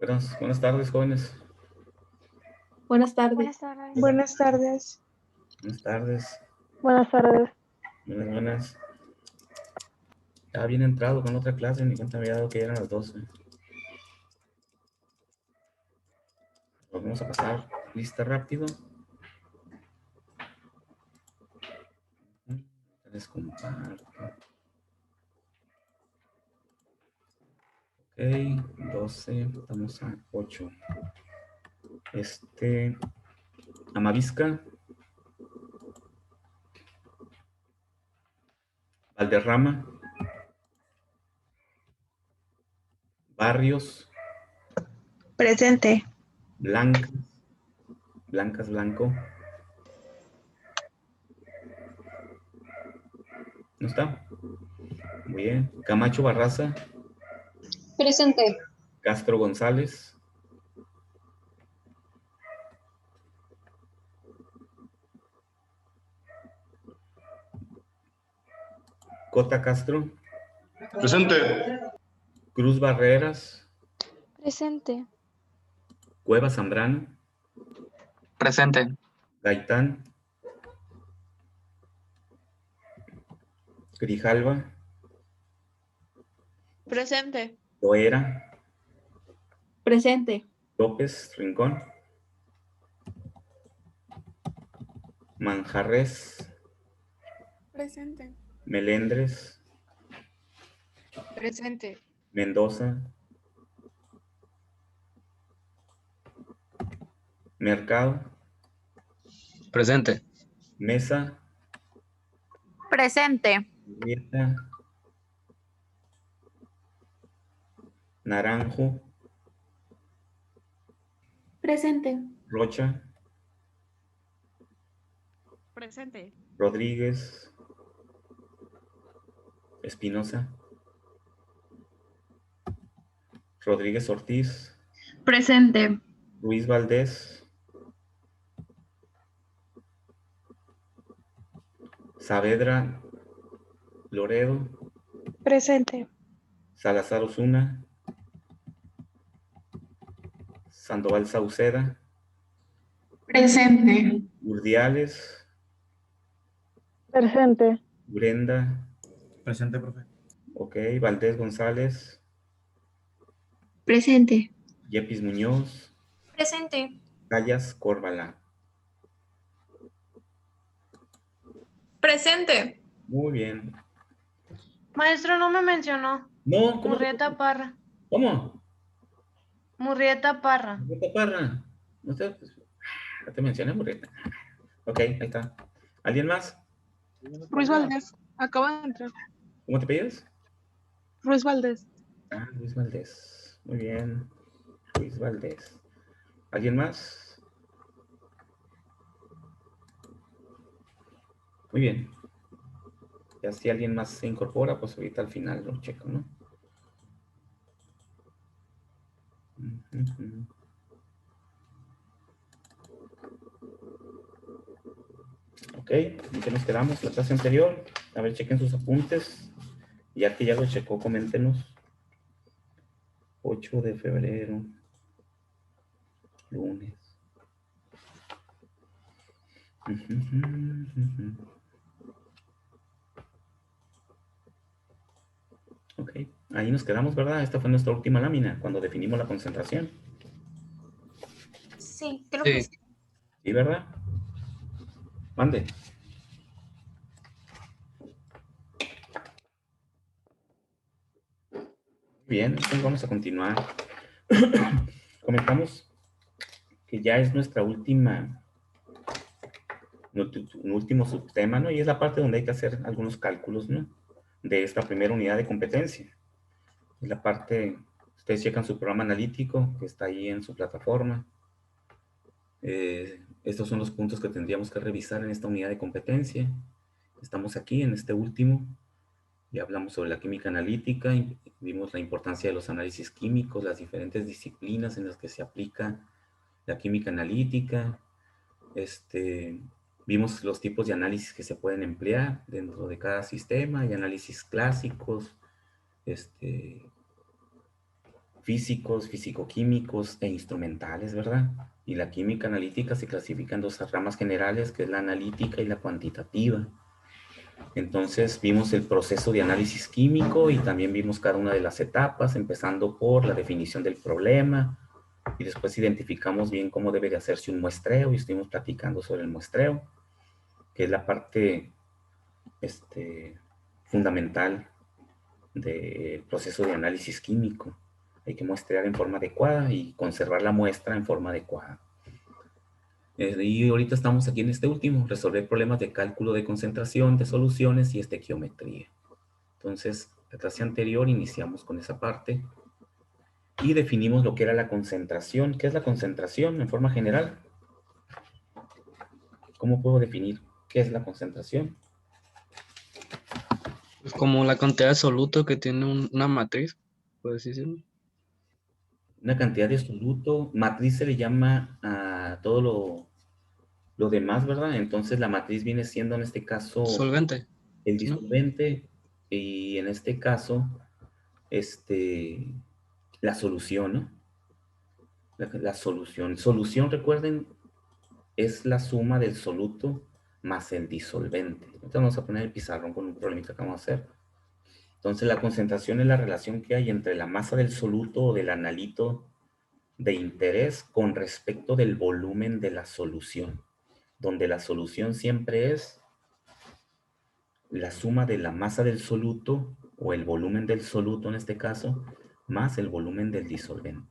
Buenas tardes, jóvenes. Buenas tardes. Buenas tardes. Buenas tardes. Buenas tardes. Buenas tardes. Buenas. Ya bien entrado con otra clase, ni cuenta me había dado que ya eran las 12. Vamos a pasar lista rápido. Les comparto. Ok, 12, estamos a 8. Amavisca, Valderrama, Barrios, Presente. Blancas, Blanco. ¿No está? Muy bien. Camacho Barraza, Presente. Castro González, Cota Castro, Presente. Cruz Barreras, Presente. Cueva Zambrano, Presente. Gaitán, Grijalva, Presente. Loera, Presente. López Rincón, Manjarres, Presente. Melendres, Presente. Mendoza, Mercado, Presente. Mesa, Presente. Rieta, Naranjo, Presente. Rocha, Presente. Rodríguez, Espinosa, Rodríguez Ortiz, Presente. Ruiz Valdés, Saavedra Loredo, Presente. Salazar Osuna, Sandoval Sauceda, Presente. Urdiales, Presente. Brenda, Presente, profe. ok, Valdés González, Presente. Yepis Muñoz, Presente. Callas Córvala. Presente. Muy bien. Maestro, no me mencionó. No, ¿cómo? Murrieta Parra. ¿Cómo? Murrieta Parra. Murrieta Parra. No te, no te mencioné, Murrieta. Ok, ahí está. ¿Alguien más? Ruiz Valdés. Acaba de entrar. ¿Cómo te pides? Ruiz Valdés. Ah, Luis Valdés. Muy bien. Luis Valdés. ¿Alguien más? Muy bien. Ya si alguien más se incorpora, pues ahorita al final lo checo, ¿no? Ok, ¿en qué nos quedamos? La clase anterior. A ver, chequen sus apuntes. Ya que ya lo checó, coméntenos. 8 de febrero. Lunes. Ok, ahí nos quedamos, ¿verdad? Esta fue nuestra última lámina, cuando definimos la concentración. Sí, creo que sí. ¿Sí, verdad? Mande. Bien, entonces vamos a continuar. Comentamos que ya es nuestra último subtema, ¿no? Y es la parte donde hay que hacer algunos cálculos, ¿no? De esta primera unidad de competencia. Es la parte, ustedes checan su programa analítico, que está ahí en su plataforma. Estos son los puntos que tendríamos que revisar en esta unidad de competencia. Estamos aquí en este último. Ya hablamos sobre la química analítica, y vimos la importancia de los análisis químicos, las diferentes disciplinas en las que se aplica la química analítica. Vimos los tipos de análisis que se pueden emplear dentro de cada sistema, y análisis clásicos, físicos, fisicoquímicos e instrumentales, ¿verdad? Y la química analítica se clasifica en dos ramas generales, que es la analítica y la cuantitativa. Entonces vimos el proceso de análisis químico y también vimos cada una de las etapas, empezando por la definición del problema y después identificamos bien cómo debe de hacerse un muestreo y estuvimos platicando sobre el muestreo, que es la parte fundamental del proceso de análisis químico. Hay que muestrear en forma adecuada y conservar la muestra en forma adecuada. Y ahorita estamos aquí en este último, resolver problemas de cálculo de concentración, de soluciones y estequiometría. Entonces, la clase anterior iniciamos con esa parte y definimos lo que era la concentración. ¿Qué es la concentración en forma general? ¿Cómo puedo definir qué es la concentración? Es como la cantidad de soluto que tiene una matriz, puedes decirlo. Una cantidad de soluto, matriz se le llama a todo lo demás, ¿verdad? Entonces la matriz viene siendo en este caso Solvente. el ¿Sí, no? disolvente y en este caso la solución, ¿no? La solución. Solución, recuerden, es la suma del soluto más el disolvente. Entonces vamos a poner el pizarrón con un problemita que vamos a hacer. Entonces la concentración es la relación que hay entre la masa del soluto o del analito de interés con respecto del volumen de la solución, donde la solución siempre es la suma de la masa del soluto o el volumen del soluto en este caso, más el volumen del disolvente.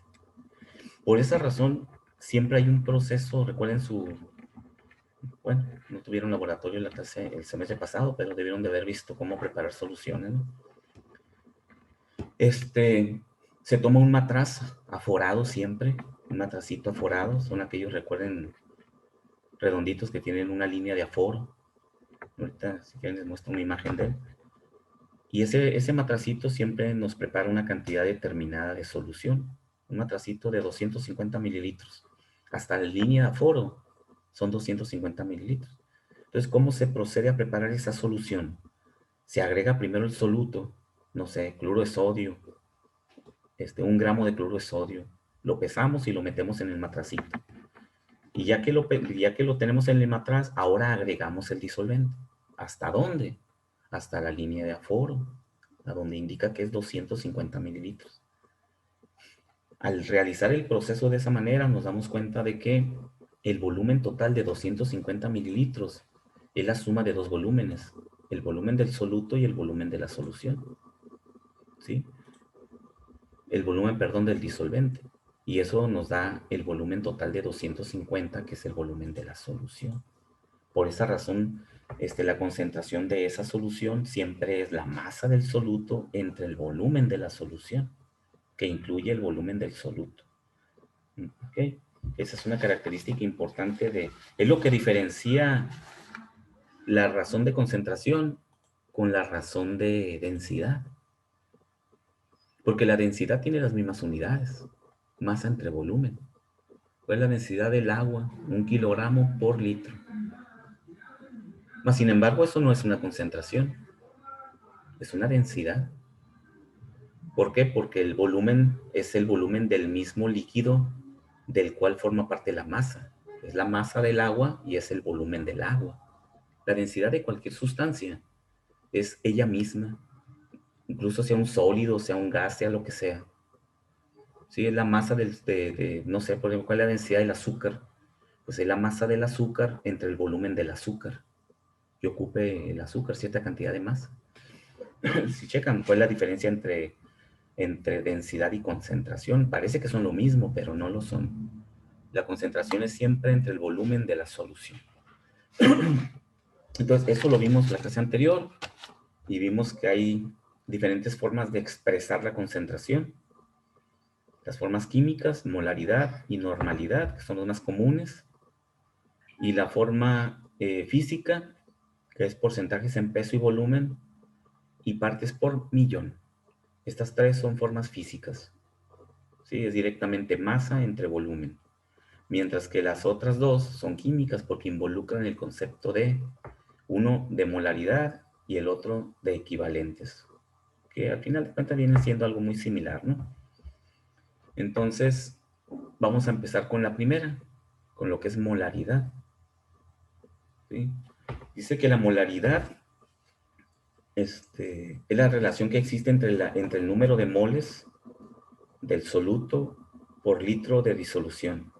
Por esa razón, siempre hay un proceso, recuerden bueno, no tuvieron laboratorio en la clase el semestre pasado, pero debieron de haber visto cómo preparar soluciones, ¿no? Se toma un matraz aforado siempre, un matracito aforado, son aquellos, recuerden, redonditos que tienen una línea de aforo. Ahorita, si quieren, les muestro una imagen de él. Y ese matracito siempre nos prepara una cantidad determinada de solución. Un matracito de 250 mililitros. Hasta la línea de aforo son 250 mililitros. Entonces, ¿cómo se procede a preparar esa solución? Se agrega primero el soluto, no sé, cloro de sodio, 1 gramo de cloro de sodio. Lo pesamos y lo metemos en el matracito. Y ya que lo tenemos en el matraz, ahora agregamos el disolvente. ¿Hasta dónde? Hasta la línea de aforo, a donde indica que es 250 mililitros. Al realizar el proceso de esa manera, nos damos cuenta de que el volumen total de 250 mililitros es la suma de dos volúmenes, el volumen del soluto y el volumen de la solución. ¿Sí? El volumen, perdón, del disolvente. Y eso nos da el volumen total de 250, que es el volumen de la solución. Por esa razón, la concentración de esa solución siempre es la masa del soluto entre el volumen de la solución, que incluye el volumen del soluto. ¿Ok? Esa es una característica importante es lo que diferencia la razón de concentración con la razón de densidad. Porque la densidad tiene las mismas unidades, masa entre volumen. ¿Cuál es la densidad del agua? 1 kilogramo por litro. Mas, sin embargo, eso no es una concentración, es una densidad. ¿Por qué? Porque el volumen es el volumen del mismo líquido del cual forma parte la masa. Es la masa del agua y es el volumen del agua. La densidad de cualquier sustancia es ella misma, incluso sea un sólido, sea un gas, sea lo que sea. Sí, es la masa no sé, por ejemplo, ¿cuál es la densidad del azúcar? Pues es la masa del azúcar entre el volumen del azúcar. Que ocupe el azúcar cierta cantidad de masa. Si checan, ¿cuál es la diferencia entre densidad y concentración? Parece que son lo mismo, pero no lo son. La concentración es siempre entre el volumen de la solución. Entonces, eso lo vimos la clase anterior y vimos que hay diferentes formas de expresar la concentración. Las formas químicas, molaridad y normalidad, que son las más comunes. Y la forma física, que es porcentajes en peso y volumen, y partes por millón. Estas tres son formas físicas. ¿Sí? Es directamente masa entre volumen. Mientras que las otras dos son químicas porque involucran el concepto uno de molaridad y el otro de equivalentes. Que al final de cuentas vienen siendo algo muy similar, ¿no? Entonces, vamos a empezar con la primera, con lo que es molaridad. ¿Sí? Dice que la molaridad es la relación que existe entre el número de moles del soluto por litro de disolución,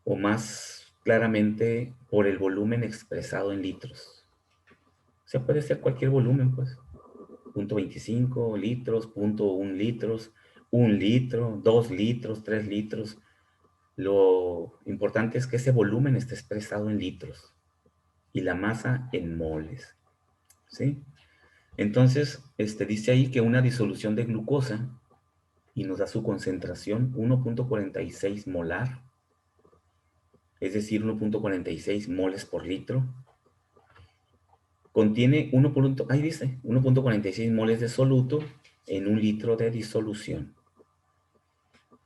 o más claramente por el volumen expresado en litros. O sea, puede ser cualquier volumen, pues. 0.25 litros, 0.1 litros, 1 litro, 2 litros, 3 litros. Lo importante es que ese volumen esté expresado en litros y la masa en moles, ¿sí? Entonces, dice ahí que una disolución de glucosa, y nos da su concentración, 1.46 molar, es decir, 1.46 moles por litro, contiene 1.46 moles de soluto en 1 litro de disolución.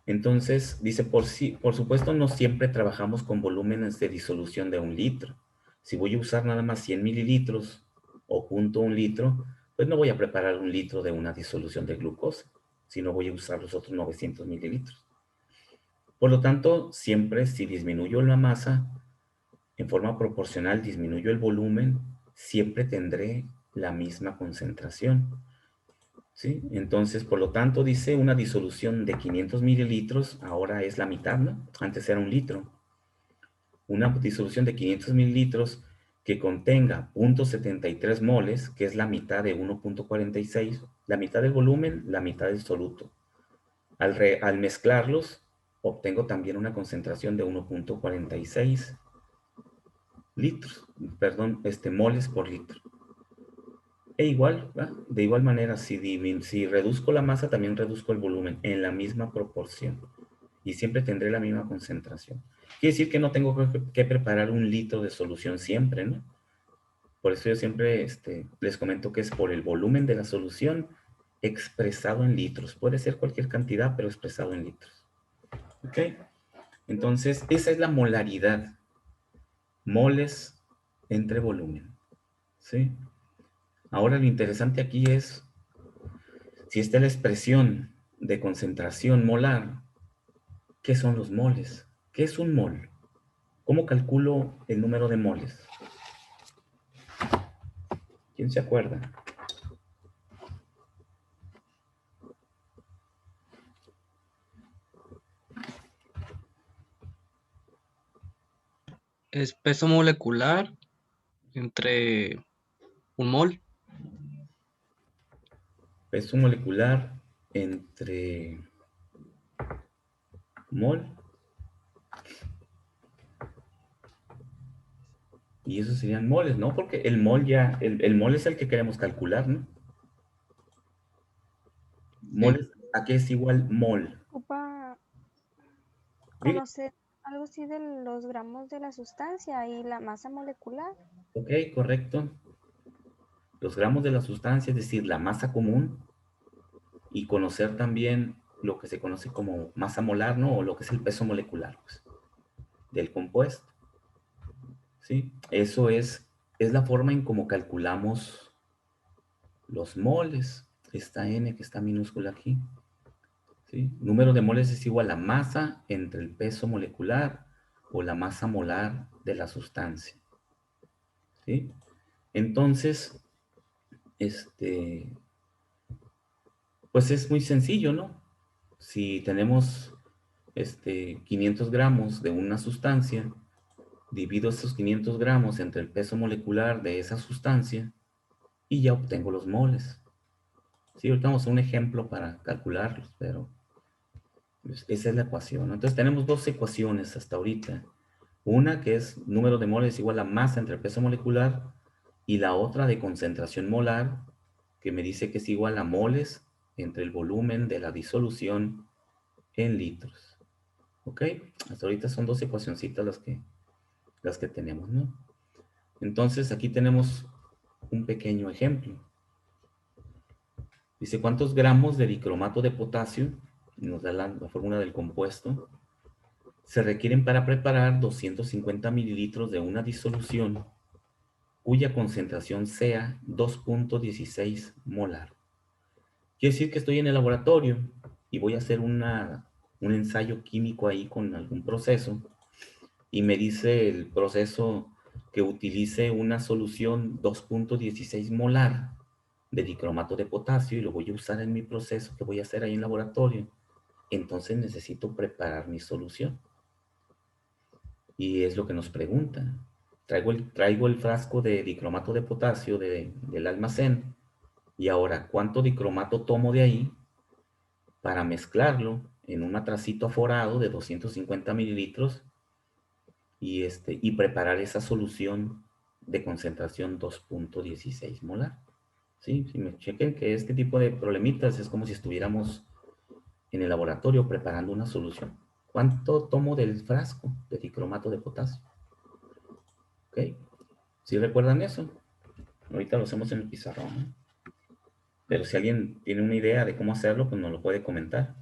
Entonces, dice, por supuesto, no siempre trabajamos con volúmenes de disolución de 1 litro. Si voy a usar nada más 100 mililitros o 0.1 litro, pues no voy a preparar 1 litro de una disolución de glucosa, sino voy a usar los otros 900 mililitros. Por lo tanto, siempre si disminuyo la masa, en forma proporcional disminuyo el volumen, siempre tendré la misma concentración. ¿Sí? Entonces, por lo tanto, dice una disolución de 500 mililitros, ahora es la mitad, ¿no? Antes era 1 litro. Una disolución de 500 mililitros que contenga 0.73 moles, que es la mitad de 1.46, la mitad del volumen, la mitad del soluto. Al mezclarlos, obtengo también una concentración de 1.46 litros, perdón, moles por litro. E igual, de igual manera, si reduzco la masa, también reduzco el volumen en la misma proporción. Y siempre tendré la misma concentración. Quiere decir que no tengo que preparar 1 litro de solución siempre, ¿no? Por eso yo siempre les comento que es por el volumen de la solución expresado en litros. Puede ser cualquier cantidad, pero expresado en litros. ¿Ok? Entonces, esa es la molaridad. Moles entre volumen. ¿Sí? Ahora lo interesante aquí es, si esta es la expresión de concentración molar, ¿qué son los moles? ¿Qué es un mol? ¿Cómo calculo el número de moles? ¿Quién se acuerda? Es peso molecular entre un mol. Peso molecular entre mol. Y esos serían moles, ¿no? Porque el mol ya, el mol es el que queremos calcular, ¿no? Mol, ¿a qué es igual mol? Ocupa Diga. conocer algo así de los gramos de la sustancia y la masa molecular. Ok, correcto. Los gramos de la sustancia, es decir, la masa común, y conocer también lo que se conoce como masa molar, ¿no? O lo que es el peso molecular, pues, del compuesto. ¿Sí? Eso es la forma en cómo calculamos los moles. Esta N que está minúscula aquí. ¿Sí? Número de moles es igual a masa entre el peso molecular o la masa molar de la sustancia. ¿Sí? Entonces, pues es muy sencillo, ¿no? Si tenemos 500 gramos de una sustancia, divido esos 500 gramos entre el peso molecular de esa sustancia y ya obtengo los moles. Sí, ahorita vamos a un ejemplo para calcularlos, pero pues, esa es la ecuación, ¿no? Entonces tenemos 2 ecuaciones hasta ahorita. Una que es número de moles igual a masa entre el peso molecular, y la otra de concentración molar, que me dice que es igual a moles entre el volumen de la disolución en litros. ¿Ok? Hasta ahorita son 2 ecuacioncitas las que tenemos, ¿no? Entonces aquí tenemos un pequeño ejemplo. Dice, ¿cuántos gramos de dicromato de potasio, y nos da la fórmula del compuesto, se requieren para preparar 250 mililitros de una disolución cuya concentración sea 2.16 molar? Quiere decir que estoy en el laboratorio y voy a hacer un ensayo químico ahí con algún proceso, y me dice el proceso que utilice una solución 2.16 molar de dicromato de potasio y lo voy a usar en mi proceso que voy a hacer ahí en laboratorio, entonces necesito preparar mi solución. Y es lo que nos preguntan. Traigo el frasco de dicromato de potasio del almacén, y ahora, ¿cuánto dicromato tomo de ahí para mezclarlo en un matracito aforado de 250 mililitros y preparar esa solución de concentración 2.16 molar? ¿Sí? Si me chequen que este tipo de problemitas es como si estuviéramos en el laboratorio preparando una solución. ¿Cuánto tomo del frasco de dicromato de potasio? ¿Ok? ¿Sí recuerdan eso? Ahorita lo hacemos en el pizarrón, ¿no? Pero si alguien tiene una idea de cómo hacerlo, pues nos lo puede comentar.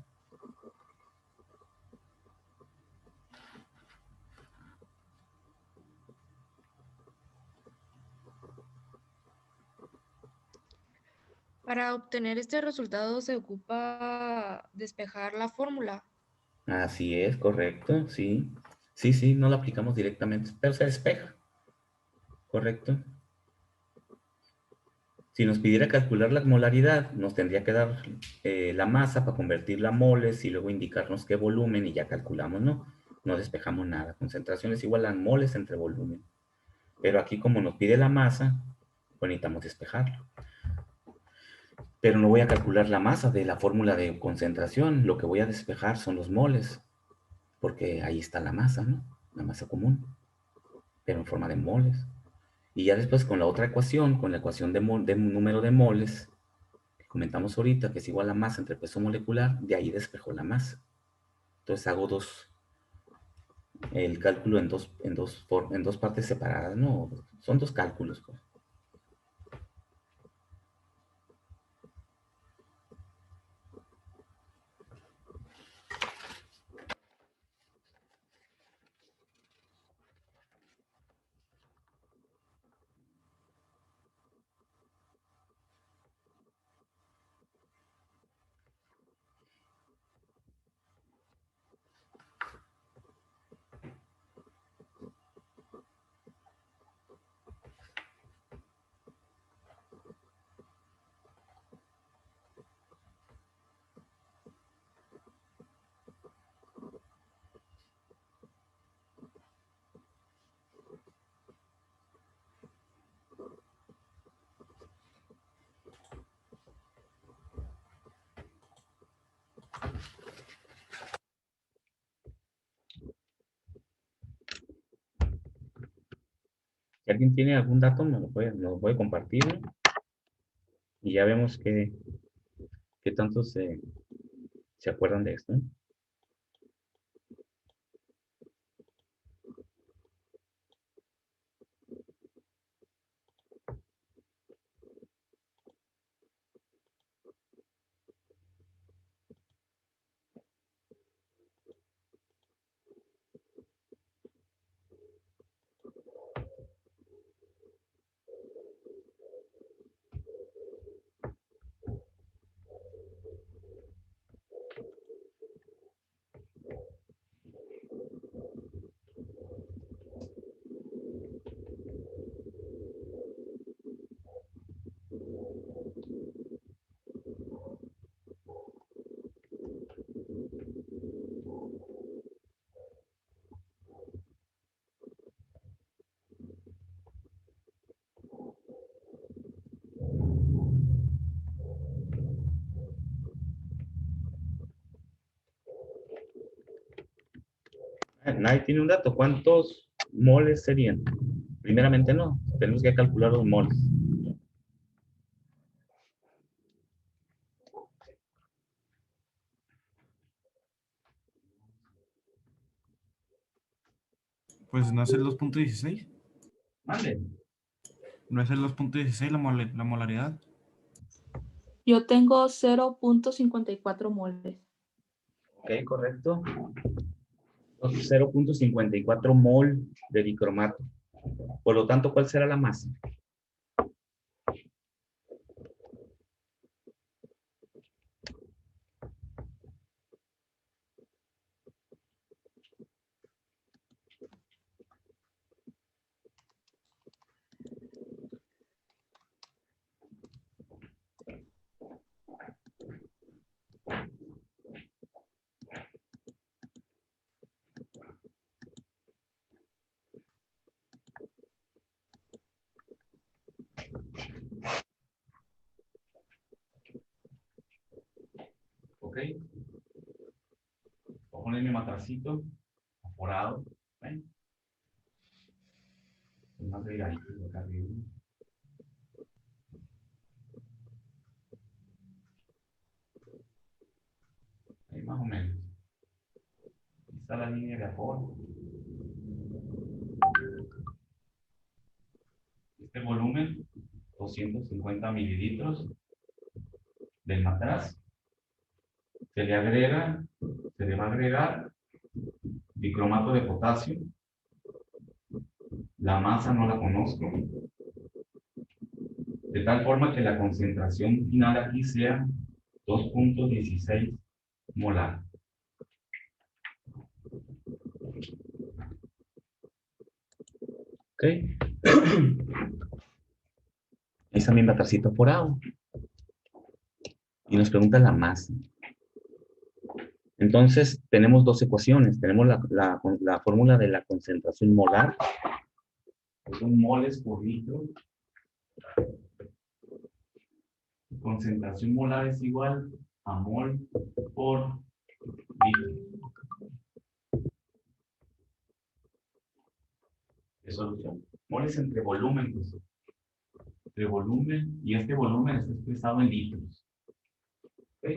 Para obtener este resultado se ocupa despejar la fórmula. Así es, correcto, sí. Sí, sí, no lo aplicamos directamente, pero se despeja. Correcto. Si nos pidiera calcular la molaridad, nos tendría que dar la masa para convertirla a moles y luego indicarnos qué volumen y ya calculamos, ¿no? No despejamos nada. Concentración es igual a moles entre volumen. Pero aquí como nos pide la masa, pues necesitamos despejarlo. Pero no voy a calcular la masa de la fórmula de concentración. Lo que voy a despejar son los moles, porque ahí está la masa, ¿no? La masa común, pero en forma de moles. Y ya después con la otra ecuación, con la ecuación de número de moles, que comentamos ahorita, que es igual a masa entre peso molecular, de ahí despejo la masa. Entonces hago el cálculo en dos partes separadas, ¿no? Son dos cálculos, pues. Si alguien tiene algún dato, nos lo puede compartir, ¿no? Y ya vemos qué tanto se acuerdan de esto, ¿no? Nadie tiene un dato. ¿Cuántos moles serían? Primeramente no. Tenemos que calcular los moles. Pues no es el 2.16. Vale. No es el 2.16 la molaridad. Yo tengo 0.54 moles. Ok, correcto. 0.54 mol de dicromato. Por lo tanto, ¿cuál será la masa? ¿Ok? Voy a poner mi matracito aforado. ¿Ven? Más delgadito de acá arriba. Ahí más o menos. Aquí está la línea de aforo. Este volumen, 250 mililitros del matraz. Se le va a agregar dicromato de potasio. La masa no la conozco. De tal forma que la concentración final aquí sea 2.16 molar. Ok. Ahí está mi matracito forado. Y nos pregunta la masa. Entonces, tenemos dos ecuaciones. Tenemos la fórmula de la concentración molar. Que son moles por litro. Concentración molar es igual a mol por litro. ¿Qué solución? Moles entre volumen, pues. Entre volumen, y este volumen está expresado en litros. ¿Ok?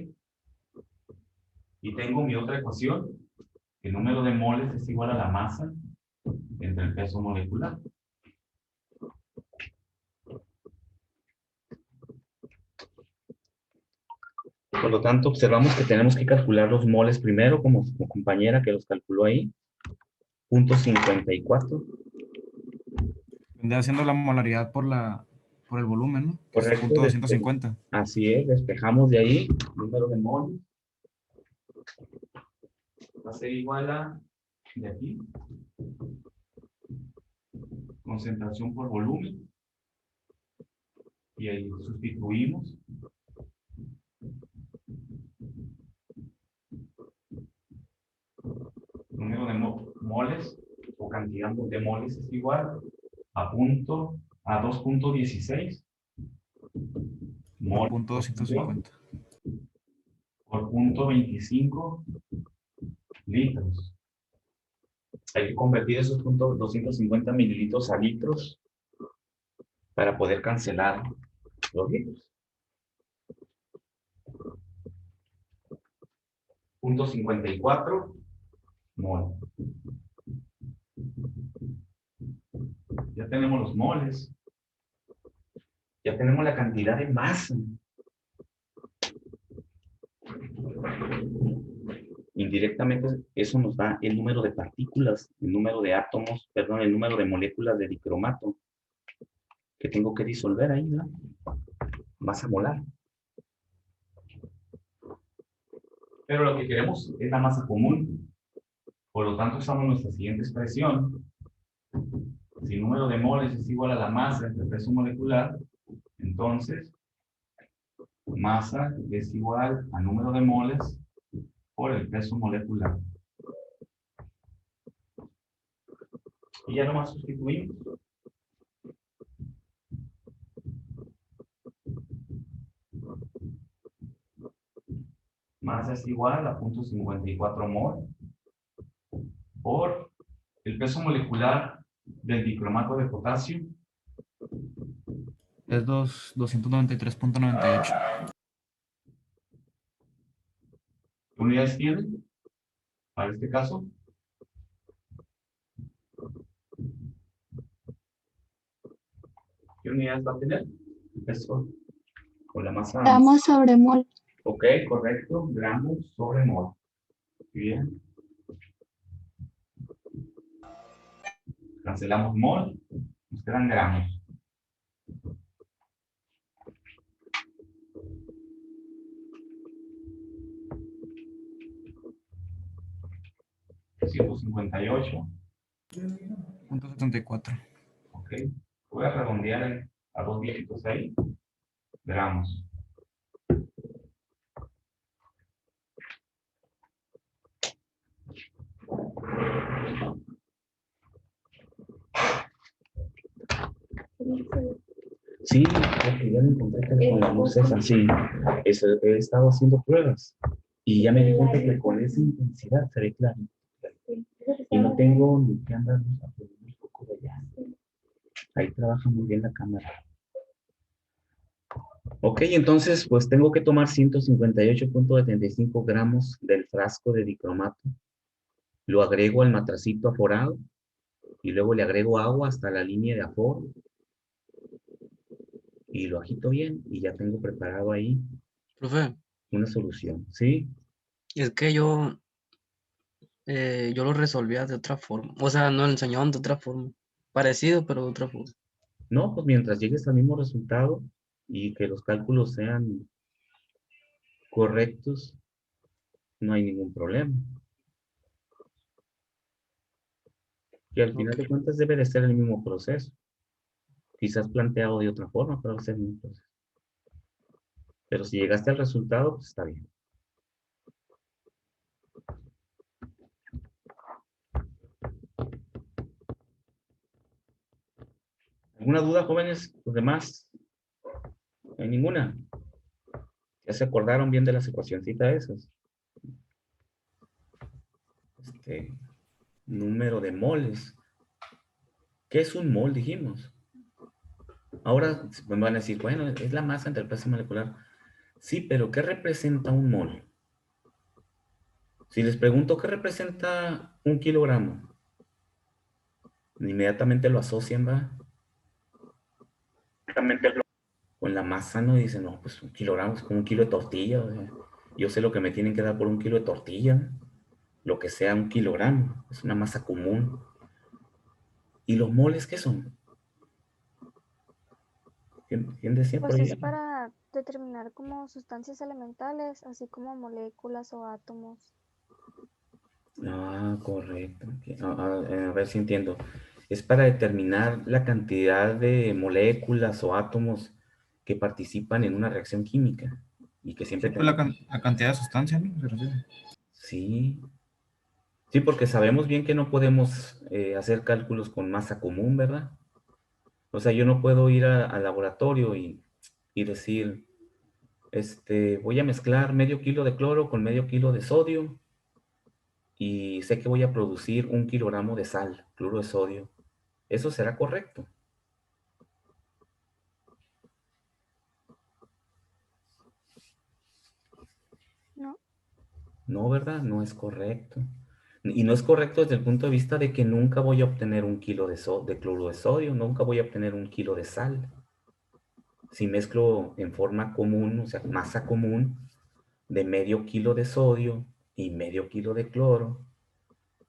Y tengo mi otra ecuación. El número de moles es igual a la masa entre el peso molecular. Por lo tanto, observamos que tenemos que calcular los moles primero, como su compañera que los calculó ahí. 0.54. Vendría haciendo la molaridad por el volumen, ¿no? Que es Correcto. punto 250. Así es, despejamos de ahí número de moles. Va a ser igual a de aquí. Concentración por volumen. Y ahí sustituimos. Número de moles o cantidad de moles es igual a 2.16 mol Punto 250. por 0.25 litros. Hay que convertir esos 250 mililitros a litros para poder cancelar los litros. 0.54 mol. Ya tenemos los moles. Ya tenemos la cantidad de masa. Indirectamente eso nos da el número de partículas, el número de átomos, perdón, el número de moléculas de dicromato que tengo que disolver ahí, ¿no? Masa molar. Pero lo que queremos es la masa común. Por lo tanto, usamos nuestra siguiente expresión. Si el número de moles es igual a la masa entre el peso molecular, entonces masa es igual a número de moles por el peso molecular. Y ya nomás sustituimos. Masa es igual a 0.54 mol por el peso molecular del dicromato de potasio. Es 293.98. ¿Qué unidades tiene? Para este caso. ¿Qué unidades va a tener? Eso. Con la masa. Gramos sobre mol. Ok, correcto. Gramos sobre mol. Bien. Cancelamos mol. Nos quedan gramos. .74. Ok. Voy a redondear a dos dígitos ahí. Gramos. Sí, porque ya lo encontré con la luz esa, sí. He estado haciendo pruebas. Y ya me di cuenta que con esa intensidad se ve claro. Y no tengo ni que andar aprendiendo un poco de allá. Ahí trabaja muy bien la cámara. Ok, entonces pues tengo que tomar 158.75 gramos del frasco de dicromato. Lo agrego al matracito aforado y luego le agrego agua hasta la línea de aforo y lo agito bien y ya tengo preparado ahí Profe, una solución, ¿sí? es que yo lo resolvía de otra forma. O sea, no lo enseñaban de otra forma. Parecido, pero de otra forma. No, pues mientras llegues al mismo resultado y que los cálculos sean correctos, no hay ningún problema. Y al final Ok. de cuentas debe de ser el mismo proceso. Quizás planteado de otra forma, pero es el mismo proceso. Pero si llegaste al resultado, pues está bien. ¿Alguna duda, jóvenes? ¿Los demás? ¿No hay ninguna? ¿Ya se acordaron bien de las ecuacioncitas esas? Número de moles. ¿Qué es un mol? Dijimos. Ahora me van a decir, bueno, es la masa entre el peso molecular. Sí, pero ¿qué representa un mol? Si les pregunto qué representa un kilogramo, inmediatamente lo asocian, ¿va? Con la masa, ¿no? Dicen, no, pues un kilogramo es como un kilo de tortilla. O sea, yo sé lo que me tienen que dar por un kilo de tortilla, ¿no? Lo que sea un kilogramo, es una masa común. ¿Y los moles qué son? ¿Quién decía por Pues ahí? es para determinar como sustancias elementales, así como moléculas o átomos. Ah, correcto. Ok. A ver si entiendo. Es para determinar la cantidad de moléculas o átomos que participan en una reacción química y que siempre Sí, pues tengan. la cantidad de sustancia, ¿no? Se refiere. Sí, sí, porque sabemos bien que no podemos hacer cálculos con masa común, ¿verdad? O sea, yo no puedo ir al laboratorio y decir, voy a mezclar medio kilo de cloro con medio kilo de sodio y sé que voy a producir 1 kilogramo de sal, cloro de sodio. ¿Eso será correcto? ¿No? No, ¿verdad? No es correcto. Y no es correcto desde el punto de vista de que nunca voy a obtener 1 kilo de cloro de sodio, nunca voy a obtener 1 kilo de sal. Si mezclo en forma común, o sea, masa común, de medio kilo de sodio y medio kilo de cloro,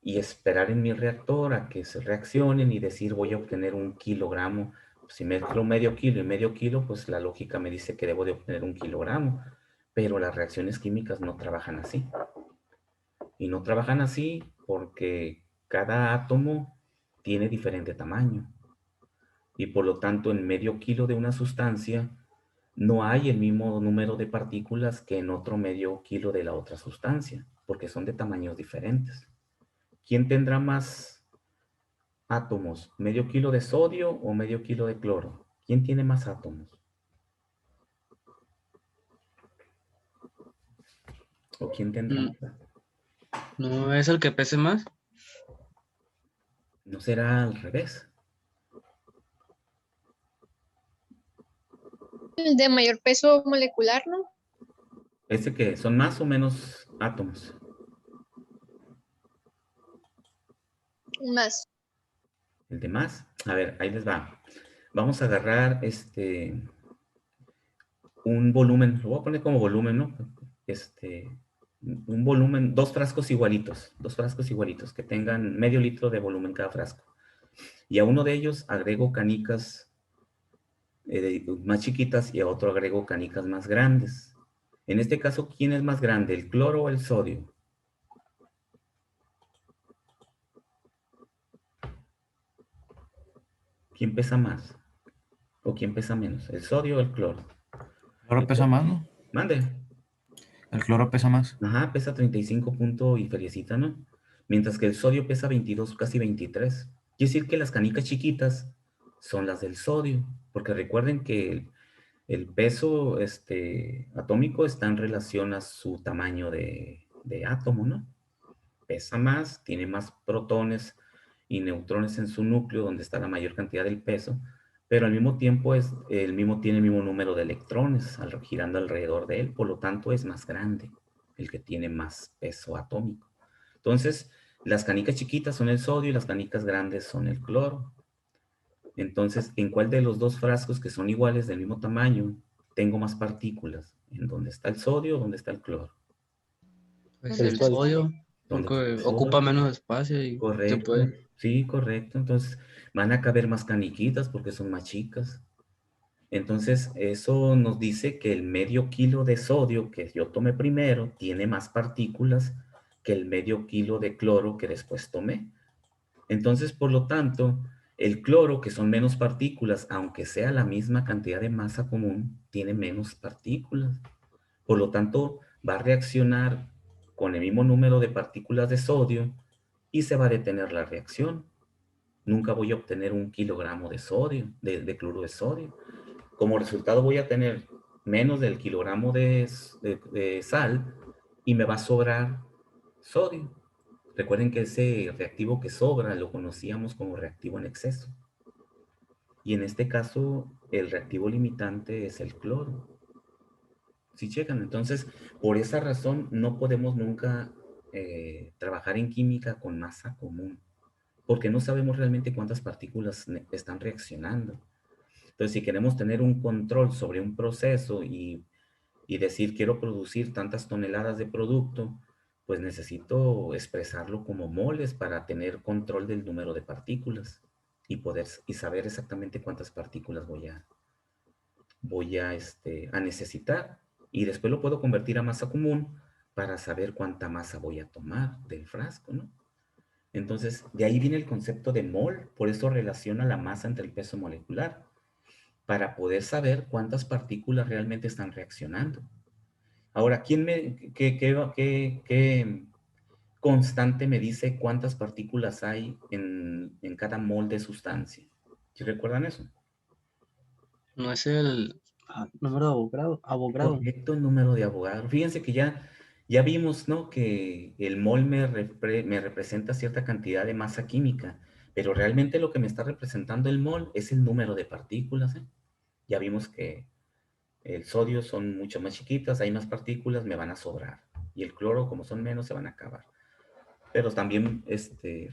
y esperar en mi reactor a que se reaccionen y decir voy a obtener 1 kilogramo. Si mezclo medio kilo y medio kilo, pues la lógica me dice que debo de obtener 1 kilogramo, pero las reacciones químicas no trabajan así. Y no trabajan así porque cada átomo tiene diferente tamaño. Y por lo tanto, en medio kilo de una sustancia no hay el mismo número de partículas que en otro medio kilo de la otra sustancia, porque son de tamaños diferentes. ¿Quién tendrá más átomos? ¿Medio kilo de sodio o medio kilo de cloro? ¿Quién tiene más átomos? ¿O quién tendrá Mm, más átomos? ¿No es el que pese más? ¿No será al revés? El de mayor peso molecular, ¿no? Ese que son más o menos átomos. Más. El de más. A ver, ahí les va. Vamos a agarrar un volumen, lo voy a poner como volumen, ¿no? Un volumen, dos frascos igualitos, que tengan medio litro de volumen cada frasco. Y a uno de ellos agrego canicas más chiquitas y a otro agrego canicas más grandes. En este caso, ¿quién es más grande, el cloro o el sodio? ¿Quién pesa más? ¿O quién pesa menos? ¿El sodio o el cloro? El cloro pesa más, ¿no? Mande. El cloro pesa más. Ajá, pesa 35 punto y feriecita, ¿no? Mientras que el sodio pesa 22, casi 23. Quiere decir que las canicas chiquitas son las del sodio, porque recuerden que El peso atómico está en relación a su tamaño de átomo, ¿no? Pesa más, tiene más protones y neutrones en su núcleo, donde está la mayor cantidad del peso, pero al mismo tiempo tiene el mismo número de electrones girando alrededor de él, por lo tanto es más grande el que tiene más peso atómico. Entonces, las canicas chiquitas son el sodio y las canicas grandes son el cloro. Entonces, ¿en cuál de los dos frascos que son iguales, del mismo tamaño, tengo más partículas? ¿En dónde está el sodio o dónde está el cloro? Pues ¿Dónde el está el sodio, sodio? ¿Dónde porque está el ocupa sodio? menos espacio y se Correcto, puede. sí, correcto. Entonces, van a caber más caniquitas porque son más chicas. Entonces, eso nos dice que el medio kilo de sodio que yo tomé primero tiene más partículas que el medio kilo de cloro que después tomé. Entonces, por lo tanto, el cloro, que son menos partículas, aunque sea la misma cantidad de masa común, tiene menos partículas. Por lo tanto, va a reaccionar con el mismo número de partículas de sodio y se va a detener la reacción. Nunca voy a obtener 1 kilogramo de sodio, de cloruro de sodio. Como resultado voy a tener menos del kilogramo de sal y me va a sobrar sodio. Recuerden que ese reactivo que sobra lo conocíamos como reactivo en exceso. Y en este caso, el reactivo limitante es el cloro. Si checan, entonces, por esa razón no podemos nunca trabajar en química con masa común, porque no sabemos realmente cuántas partículas están reaccionando. Entonces, si queremos tener un control sobre un proceso y decir quiero producir tantas toneladas de producto, pues necesito expresarlo como moles para tener control del número de partículas y saber exactamente cuántas partículas voy a necesitar. Y después lo puedo convertir a masa común para saber cuánta masa voy a tomar del frasco, ¿no? Entonces, de ahí viene el concepto de mol, por eso relaciona la masa entre el peso molecular, para poder saber cuántas partículas realmente están reaccionando. Ahora, qué constante me dice cuántas partículas hay en cada mol de sustancia? ¿Sí recuerdan eso? No es el número de Avogadro. Correcto, el número de Avogadro. Fíjense que ya vimos, ¿no? Que el mol me representa cierta cantidad de masa química, pero realmente lo que me está representando el mol es el número de partículas, ¿eh? Ya vimos que el sodio son mucho más chiquitas, hay más partículas, me van a sobrar. Y el cloro, como son menos, se van a acabar. Pero también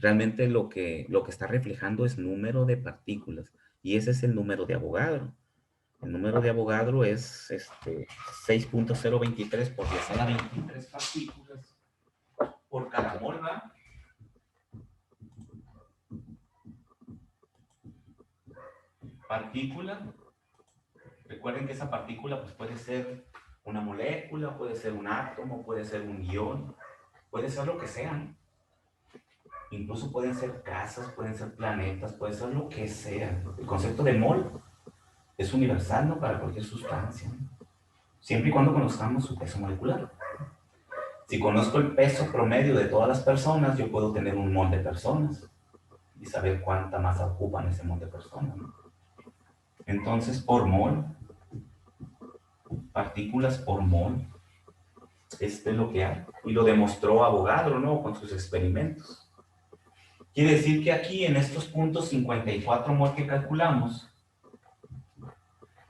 realmente lo que está reflejando es número de partículas. Y ese es el número de Avogadro. El número de Avogadro es 6.023 por 10 a la 23 partículas por cada mol, ¿verdad? Partícula. Recuerden que esa partícula pues, puede ser una molécula, puede ser un átomo, puede ser un ion, puede ser lo que sea. Incluso pueden ser casas, pueden ser planetas, puede ser lo que sea. El concepto de mol es universal, ¿no? Para cualquier sustancia, ¿no? Siempre y cuando conozcamos su peso molecular. Si conozco el peso promedio de todas las personas, yo puedo tener un mol de personas y saber cuánta masa ocupan ese mol de personas, ¿no? Entonces, por mol, partículas por mol, esto es lo que hay. Y lo demostró Avogadro, ¿no? Con sus experimentos. Quiere decir que aquí, en estos puntos 54 mol que calculamos,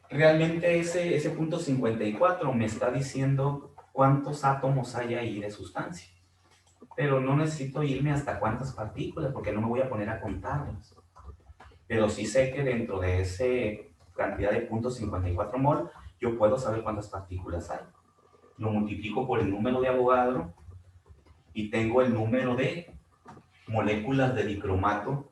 realmente ese punto 54 me está diciendo cuántos átomos hay ahí de sustancia. Pero no necesito irme hasta cuántas partículas, porque no me voy a poner a contarlas. Pero sí sé que dentro de esa cantidad de puntos 54 mol, yo puedo saber cuántas partículas hay. Lo multiplico por el número de Avogadro y tengo el número de moléculas de dicromato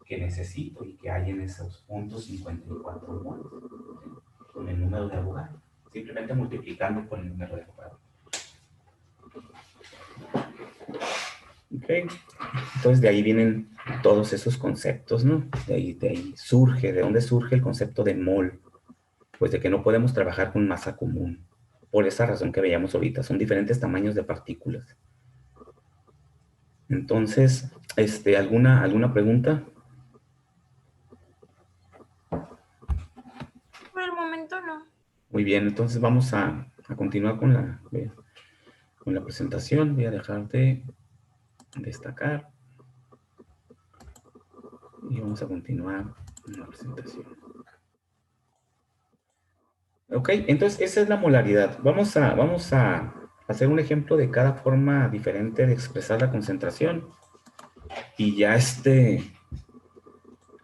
que necesito y que hay en esos puntos 54 mol, con el número de Avogadro, simplemente multiplicando por el número de Avogadro. Okay. Entonces de ahí vienen todos esos conceptos, ¿no? De ahí surge, ¿de dónde surge el concepto de mol? Pues de que no podemos trabajar con masa común, por esa razón que veíamos ahorita, son diferentes tamaños de partículas. Entonces, ¿alguna pregunta? Por el momento no. Muy bien, entonces vamos a continuar con la presentación. Voy a dejar de destacar y vamos a continuar con la presentación. Ok, entonces esa es la molaridad. Vamos a hacer un ejemplo de cada forma diferente de expresar la concentración y ya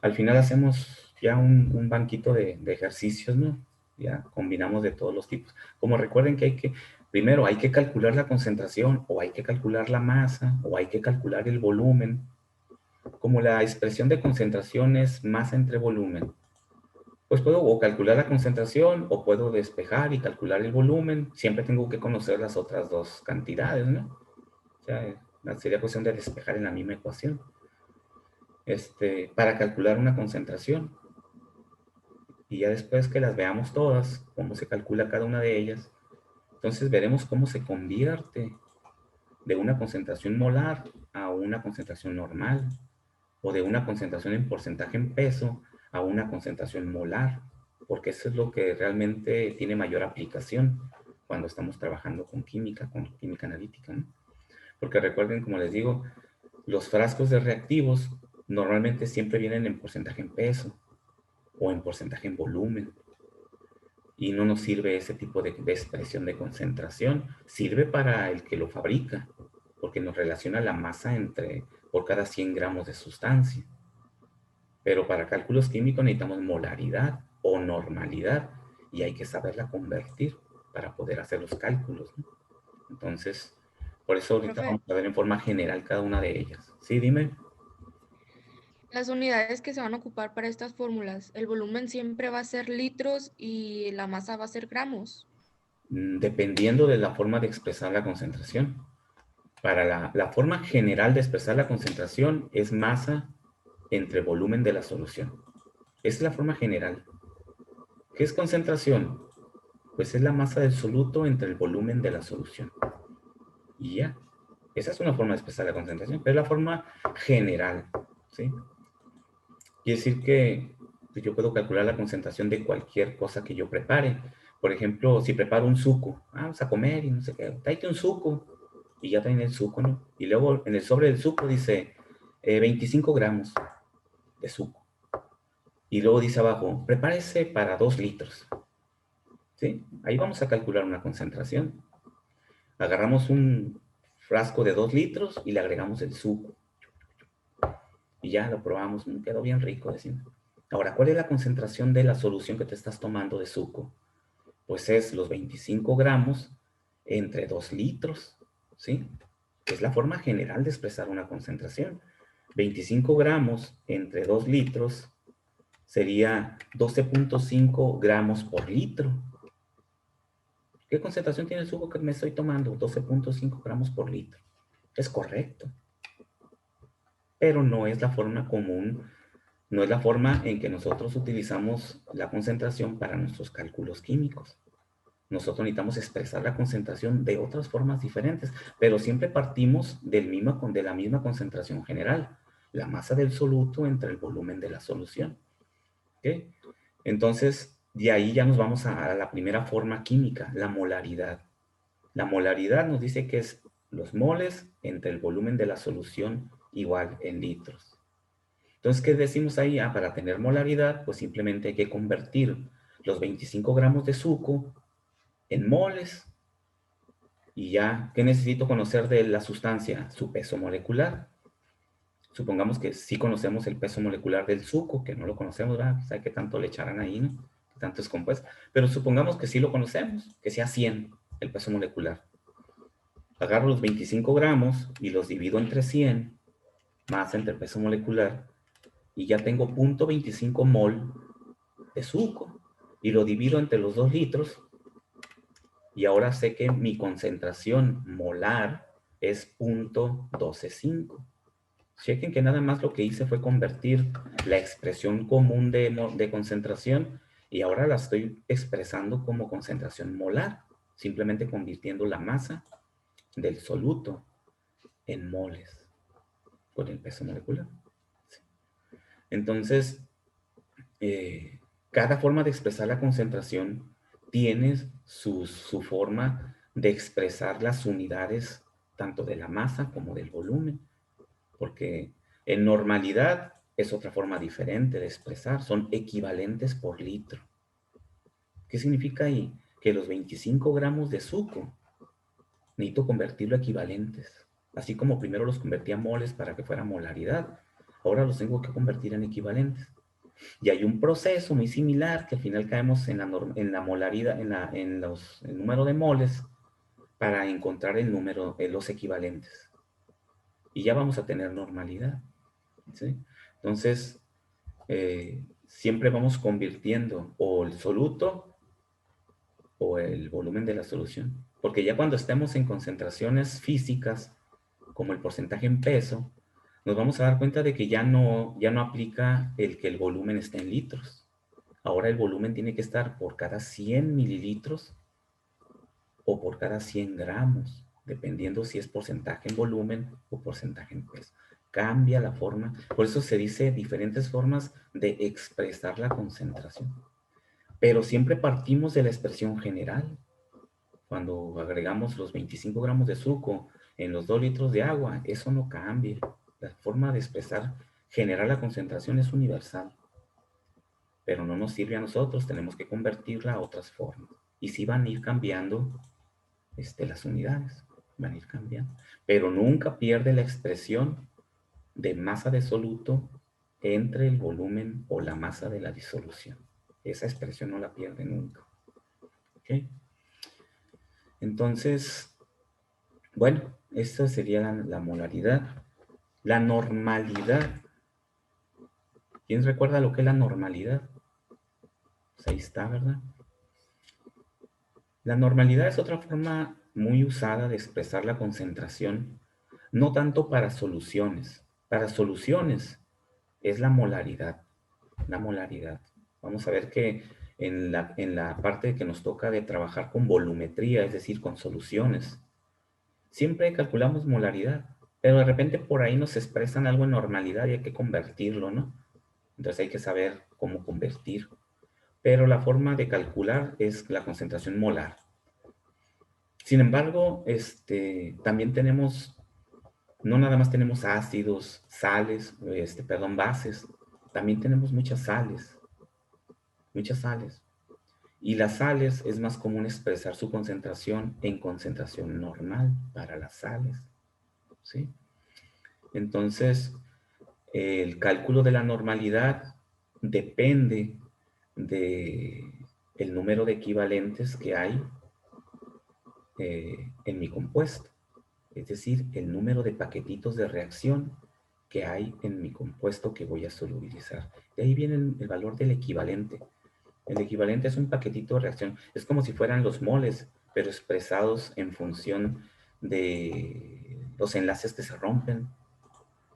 al final hacemos ya un banquito de ejercicios, ¿no? Ya combinamos de todos los tipos. Como recuerden que primero hay que calcular la concentración, o hay que calcular la masa, o hay que calcular el volumen. Como la expresión de concentración es masa entre volumen, pues puedo o calcular la concentración, o puedo despejar y calcular el volumen. Siempre tengo que conocer las otras dos cantidades, ¿no? O sea, sería cuestión de despejar en la misma ecuación. Para calcular una concentración. Y ya después que las veamos todas, cómo se calcula cada una de ellas, entonces veremos cómo se convierte de una concentración molar a una concentración normal, o de una concentración en porcentaje en peso a una concentración molar, porque eso es lo que realmente tiene mayor aplicación cuando estamos trabajando con química analítica, ¿no? Porque recuerden, como les digo, los frascos de reactivos normalmente siempre vienen en porcentaje en peso o en porcentaje en volumen. Y no nos sirve ese tipo de expresión de concentración. Sirve para el que lo fabrica, porque nos relaciona la masa por cada 100 gramos de sustancia. Pero para cálculos químicos necesitamos molaridad o normalidad, y hay que saberla convertir para poder hacer los cálculos, ¿no? Entonces, por eso ahorita Profe. vamos a ver en forma general cada una de ellas. ¿Sí? Dime. Las unidades que se van a ocupar para estas fórmulas, el volumen siempre va a ser litros y la masa va a ser gramos. Dependiendo de la forma de expresar la concentración. Para la forma general de expresar la concentración es masa entre volumen de la solución. Esa es la forma general. ¿Qué es concentración? Pues es la masa del soluto entre el volumen de la solución. Y ya. Esa es una forma de expresar la concentración, pero es la forma general, ¿sí? Quiere decir que yo puedo calcular la concentración de cualquier cosa que yo prepare. Por ejemplo, si preparo un suco, vamos a comer y no sé qué, tráete un suco, y ya traen el suco, ¿no? Y luego en el sobre del suco dice 25 gramos de suco. Y luego dice abajo, prepárese para 2 litros. ¿Sí? Ahí vamos a calcular una concentración. Agarramos un frasco de 2 litros y le agregamos el suco. Y ya lo probamos, quedó bien rico, decimos. Ahora, ¿cuál es la concentración de la solución que te estás tomando de suco? Pues es los 25 gramos entre 2 litros, ¿sí? Es la forma general de expresar una concentración. 25 gramos entre 2 litros sería 12.5 gramos por litro. ¿Qué concentración tiene el suco que me estoy tomando? 12.5 gramos por litro. Es correcto. Pero no es la forma común, no es la forma en que nosotros utilizamos la concentración para nuestros cálculos químicos. Nosotros necesitamos expresar la concentración de otras formas diferentes, pero siempre partimos de la misma concentración general, la masa del soluto entre el volumen de la solución. ¿Okay? Entonces, de ahí ya nos vamos a la primera forma química, la molaridad. La molaridad nos dice que es los moles entre el volumen de la solución igual en litros. Entonces, ¿qué decimos ahí? Para tener molaridad, pues simplemente hay que convertir los 25 gramos de suco en moles. Y ya, ¿qué necesito conocer de la sustancia? Su peso molecular. Supongamos que sí conocemos el peso molecular del suco, que no lo conocemos, ¿verdad? ¿Sabe qué tanto le echarán ahí, no? ¿Qué tanto es compuesto? Pero supongamos que sí lo conocemos, que sea 100 el peso molecular. Agarro los 25 gramos y los divido entre 100, más entre el peso molecular, y ya tengo 0.25 mol de suco. Y lo divido entre los 2 litros, y ahora sé que mi concentración molar es 0.125. Chequen que nada más lo que hice fue convertir la expresión común de concentración, y ahora la estoy expresando como concentración molar, simplemente convirtiendo la masa del soluto en moles con el peso molecular. Entonces, cada forma de expresar la concentración tiene su forma de expresar las unidades tanto de la masa como del volumen, porque en normalidad es otra forma diferente de expresar, son equivalentes por litro. ¿Qué significa ahí? Que los 25 gramos de suco necesito convertirlo a equivalentes. Así como primero los convertí a moles para que fuera molaridad, ahora los tengo que convertir en equivalentes. Y hay un proceso muy similar que al final caemos en la molaridad, en el número de moles para encontrar el número de los equivalentes. Y ya vamos a tener normalidad, ¿sí? Entonces, siempre vamos convirtiendo o el soluto o el volumen de la solución. Porque ya cuando estemos en concentraciones físicas, como el porcentaje en peso, nos vamos a dar cuenta de que ya no aplica el que el volumen esté en litros. Ahora el volumen tiene que estar por cada 100 mililitros o por cada 100 gramos, dependiendo si es porcentaje en volumen o porcentaje en peso. Cambia la forma, por eso se dice diferentes formas de expresar la concentración. Pero siempre partimos de la expresión general. Cuando agregamos los 25 gramos de suco en los 2 litros de agua, eso no cambia. La forma de expresar generar la concentración es universal. Pero no nos sirve a nosotros, tenemos que convertirla a otras formas. Y sí van a ir cambiando las unidades, van a ir cambiando. Pero nunca pierde la expresión de masa de soluto entre el volumen o la masa de la disolución. Esa expresión no la pierde nunca. ¿Ok? Entonces, bueno, esta sería la molaridad. La normalidad. ¿Quién recuerda lo que es la normalidad? Pues ahí está, ¿verdad? La normalidad es otra forma muy usada de expresar la concentración, no tanto para soluciones. Para soluciones es la molaridad. La molaridad. Vamos a ver que en la parte que nos toca de trabajar con volumetría, es decir, con soluciones, siempre calculamos molaridad, pero de repente por ahí nos expresan algo en normalidad y hay que convertirlo, ¿no? Entonces hay que saber cómo convertir. Pero la forma de calcular es la concentración molar. Sin embargo, también tenemos, no nada más tenemos ácidos, sales, bases, también tenemos muchas sales. Muchas sales. Y las sales es más común expresar su concentración en concentración normal para las sales, ¿sí? Entonces, el cálculo de la normalidad depende del número de equivalentes que hay en mi compuesto. Es decir, el número de paquetitos de reacción que hay en mi compuesto que voy a solubilizar. De ahí viene el valor del equivalente. El equivalente es un paquetito de reacción. Es como si fueran los moles, pero expresados en función de los enlaces que se rompen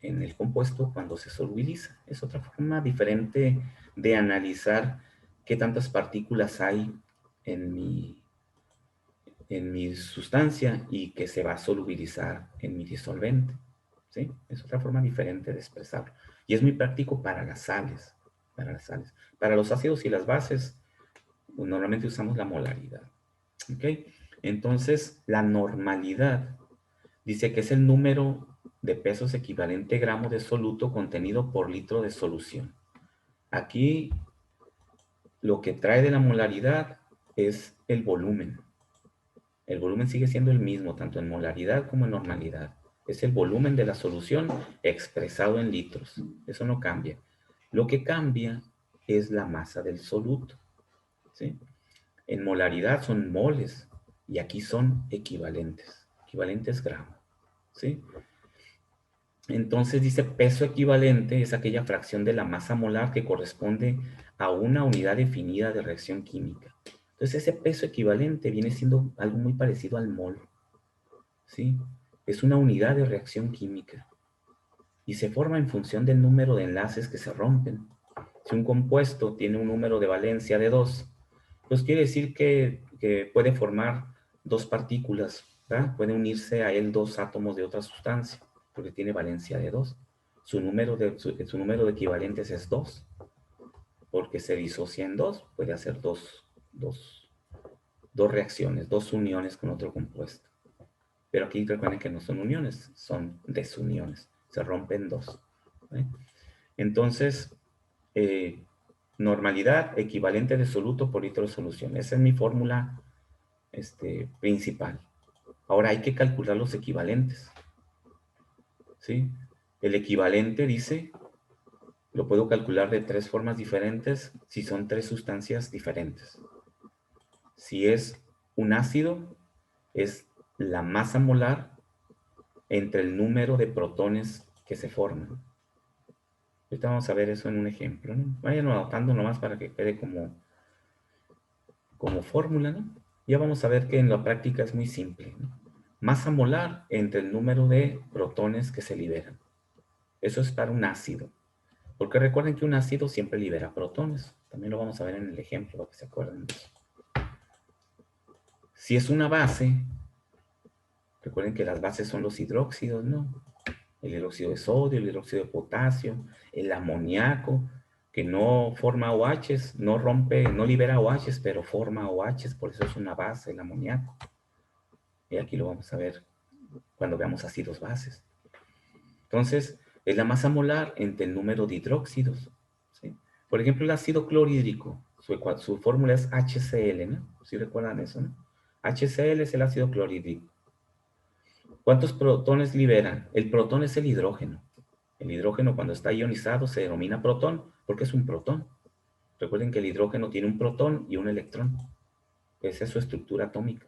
en el compuesto cuando se solubiliza. Es otra forma diferente de analizar qué tantas partículas hay en mi sustancia y que se va a solubilizar en mi disolvente. ¿Sí? Es otra forma diferente de expresarlo. Y es muy práctico para las sales. Para las sales. Para los ácidos y las bases, normalmente usamos la molaridad. ¿Ok? Entonces, la normalidad dice que es el número de pesos equivalente gramo de soluto contenido por litro de solución. Aquí, lo que trae de la molaridad es el volumen. El volumen sigue siendo el mismo, tanto en molaridad como en normalidad. Es el volumen de la solución expresado en litros. Eso no cambia. Lo que cambia es la masa del soluto. ¿Sí? En molaridad son moles y aquí son equivalentes. Equivalentes gramos. ¿Sí? Entonces dice peso equivalente es aquella fracción de la masa molar que corresponde a una unidad definida de reacción química. Entonces ese peso equivalente viene siendo algo muy parecido al mol. ¿Sí? Es una unidad de reacción química y se forma en función del número de enlaces que se rompen. Si un compuesto tiene un número de valencia de 2, pues quiere decir que puede formar dos partículas, ¿verdad? Puede unirse a él dos átomos de otra sustancia, porque tiene valencia de 2. Su número de equivalentes es 2, porque se disocia en 2, puede hacer dos dos reacciones, dos uniones con otro compuesto. Pero aquí recuerden que no son uniones, son desuniones. Se rompen dos. ¿Vale? Entonces, normalidad equivalente de soluto por litro de solución. Esa es mi fórmula principal. Ahora hay que calcular los equivalentes. ¿Sí? El equivalente dice, lo puedo calcular de tres formas diferentes si son tres sustancias diferentes. Si es un ácido, es la masa molar entre el número de protones que se forman. Ahorita vamos a ver eso en un ejemplo, ¿no? Vayan anotando nomás para que quede como fórmula, ¿no? Ya vamos a ver que en la práctica es muy simple, ¿no? Masa molar entre el número de protones que se liberan. Eso es para un ácido. Porque recuerden que un ácido siempre libera protones. También lo vamos a ver en el ejemplo, para que se acuerden de eso. Si es una base, recuerden que las bases son los hidróxidos, ¿no? El hidróxido de sodio, el hidróxido de potasio, el amoníaco, que no forma OHs, no rompe, no libera OHs, pero forma OHs, por eso es una base, el amoníaco. Y aquí lo vamos a ver cuando veamos ácidos bases. Entonces, es la masa molar entre el número de hidróxidos, ¿sí? Por ejemplo, el ácido clorhídrico, su fórmula es HCl, ¿no? ¿Sí recuerdan eso, no? HCl es el ácido clorhídrico. ¿Cuántos protones liberan? El protón es el hidrógeno. El hidrógeno cuando está ionizado se denomina protón porque es un protón. Recuerden que el hidrógeno tiene un protón y un electrón. Esa es su estructura atómica.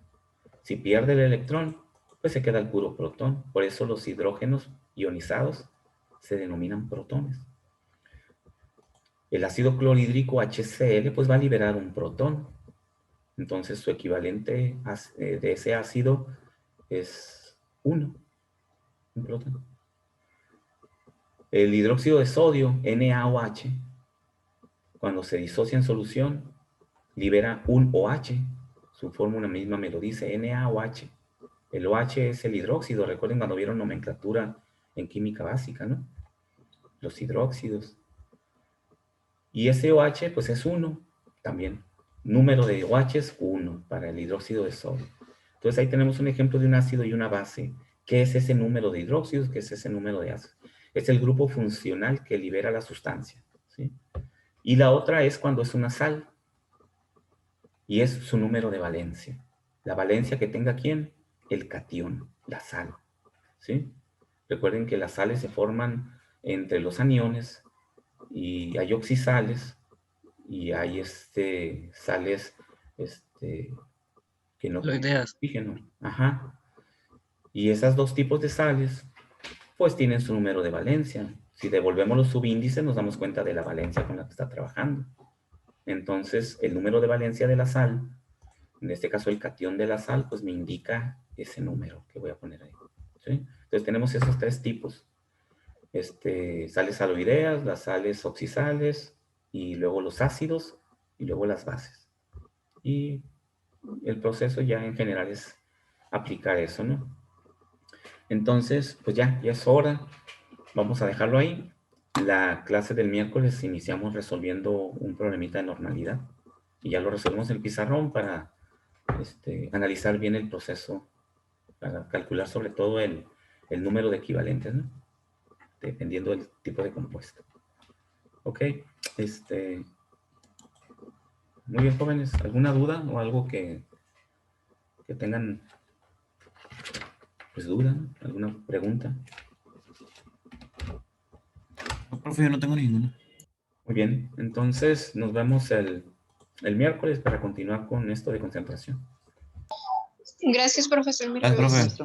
Si pierde el electrón, pues se queda el puro protón. Por eso los hidrógenos ionizados se denominan protones. El ácido clorhídrico HCl pues va a liberar un protón. Entonces su equivalente de ese ácido es 1, un protón. El hidróxido de sodio, NaOH, cuando se disocia en solución, libera un OH. Su fórmula misma me lo dice, NaOH. El OH es el hidróxido. Recuerden cuando vieron nomenclatura en química básica, ¿no? Los hidróxidos. Y ese OH, pues es 1 también. Número de OH es 1 para el hidróxido de sodio. Entonces ahí tenemos un ejemplo de un ácido y una base. ¿Qué es ese número de hidróxidos? ¿Qué es ese número de ácidos? Es el grupo funcional que libera la sustancia, ¿sí? Y la otra es cuando es una sal. Y es su número de valencia. La valencia que tenga ¿quién? El catión, la sal, ¿sí? Recuerden que las sales se forman entre los aniones y hay oxisales y hay sales que no tienen oxígeno. Ajá. Y esos dos tipos de sales pues tienen su número de valencia. Si devolvemos los subíndices nos damos cuenta de la valencia con la que está trabajando. Entonces el número de valencia de la sal, en este caso el catión de la sal, pues me indica ese número que voy a poner ahí, ¿sí? Entonces tenemos esos tres tipos. Sales aloideas, las sales oxisales, y luego los ácidos, y luego las bases. Y el proceso ya en general es aplicar eso, ¿no? Entonces, pues ya es hora. Vamos a dejarlo ahí. La clase del miércoles iniciamos resolviendo un problemita de normalidad. Y ya lo resolvemos en el pizarrón para analizar bien el proceso, para calcular sobre todo el número de equivalentes, ¿no? Dependiendo del tipo de compuesto. Ok, muy bien, jóvenes. ¿Alguna duda o algo que tengan, pues, duda? ¿Alguna pregunta? No, profe, yo no tengo ninguna. Muy bien, entonces nos vemos el miércoles para continuar con esto de concentración. Gracias, profesor. Gracias, profe.